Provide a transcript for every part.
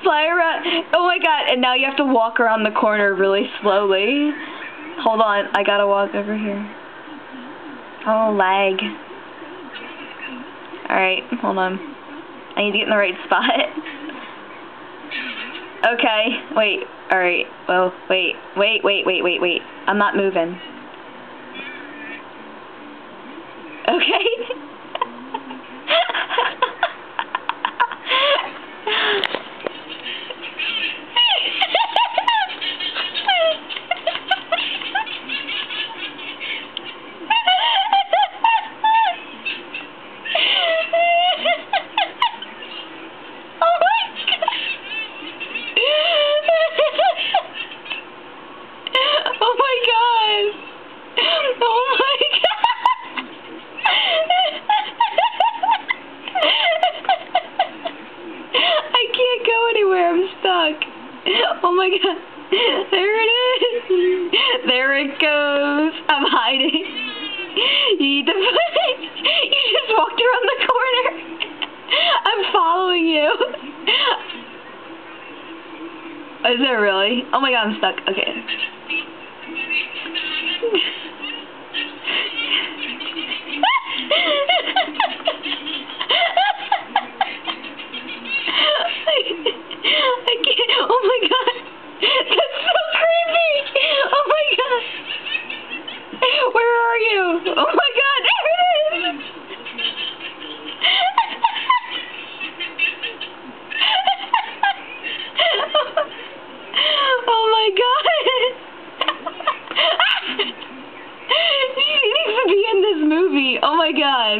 Fly around. Oh my god, and now you have to walk around the corner really slowly. Hold on, I gotta walk over here. Oh, lag. Alright, hold on. I need to get in the right spot. Okay, wait, alright. Well, wait. I'm not moving. Okay. Oh my god. There it is. There it goes. I'm hiding. You just walked around the corner. I'm following you. Is it really? Oh my god, I'm stuck. Okay. I can't. Oh my god. That's so creepy. Oh my god. Where are you? Oh my god. There it is. Oh my god. He needs to be in this movie. Oh my god.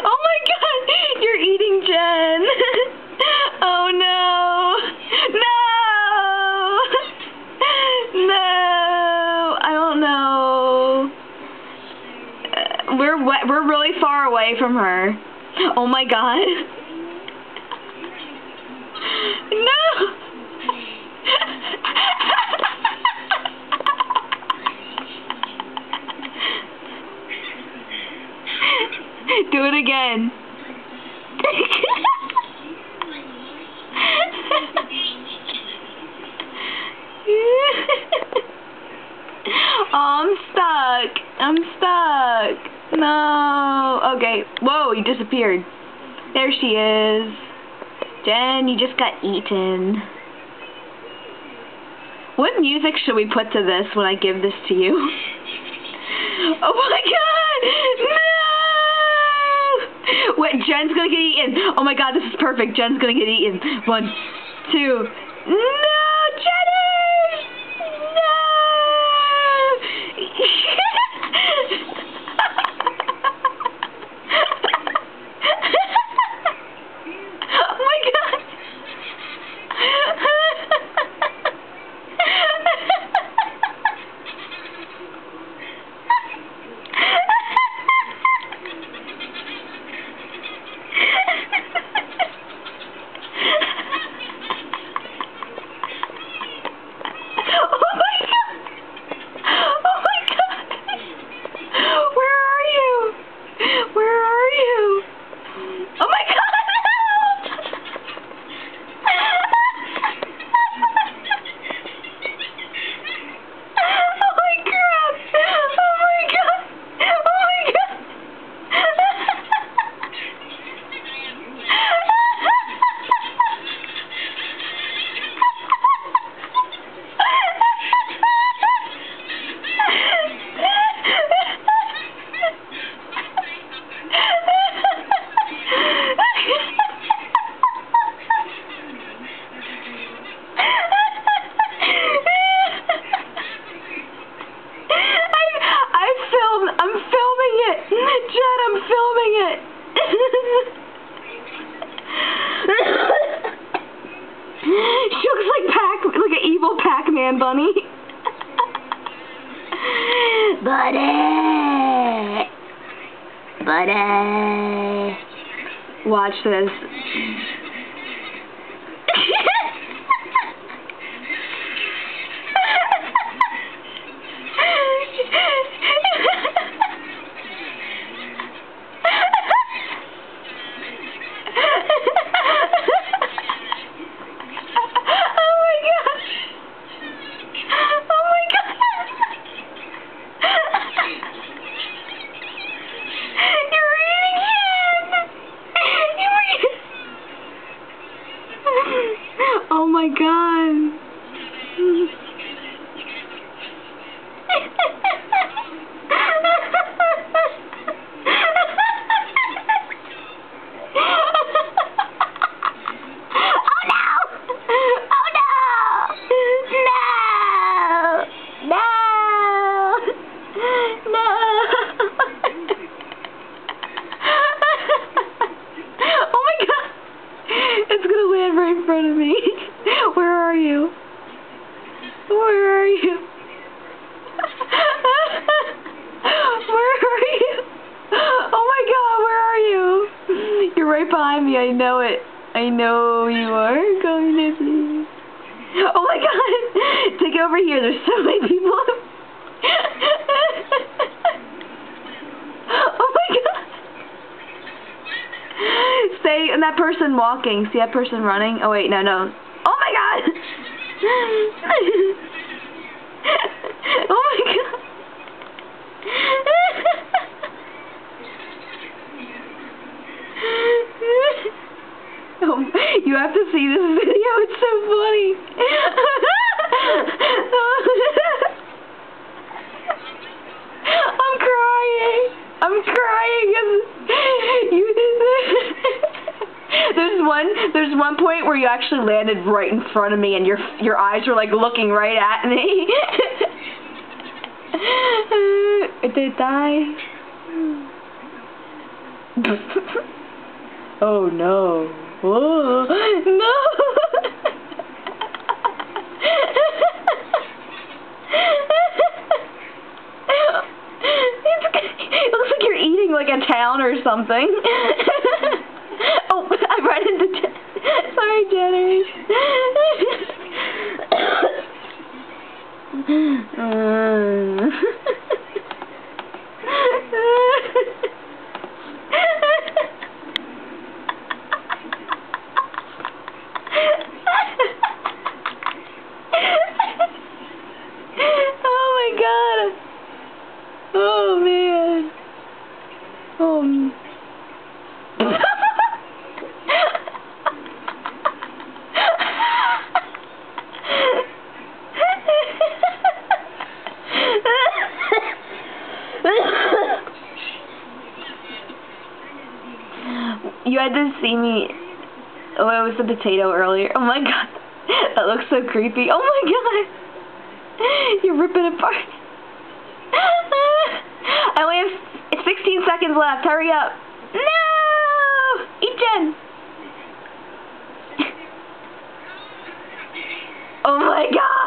Oh my god, you're eating Jen. Oh no. No. No. I don't know. We're really far away from her. Oh my god. No. Do it again. Oh, I'm stuck. I'm stuck. No. Okay. Whoa, you disappeared. There she is. Jen, you just got eaten. What music should we put to this when I give this to you? Oh my god! No! Wait, Jen's gonna get eaten. Oh my god, this is perfect. Jen's gonna get eaten. 1, 2. No, Jenny! No! Oh my god! funny. Buddy. Watch this. Oh my god. It's gonna land right in front of me. Where are you? Where are you? Where are you? Oh my god, where are you? You're right behind me, I know it. I know you are going to be. Oh my god! Take it over here, there's so many people. Oh my god! Stay, and that person walking. See that person running? Oh wait, no. Oh my god! Oh my god! Oh, you have to see this video, it's so funny. I'm crying. There's one point where you actually landed right in front of me and your eyes were like looking right at me. Did it die? Oh no. Oh, no. It looks like you're eating like a town or something. Oh, I ran into sorry, Jenny. Oh my god. Oh man. You had to see me. Oh, it was the potato earlier. Oh my god. That looks so creepy. Oh my god. You're ripping it apart. I only have 16 seconds left. Hurry up. No! Eat Jen. Oh my god.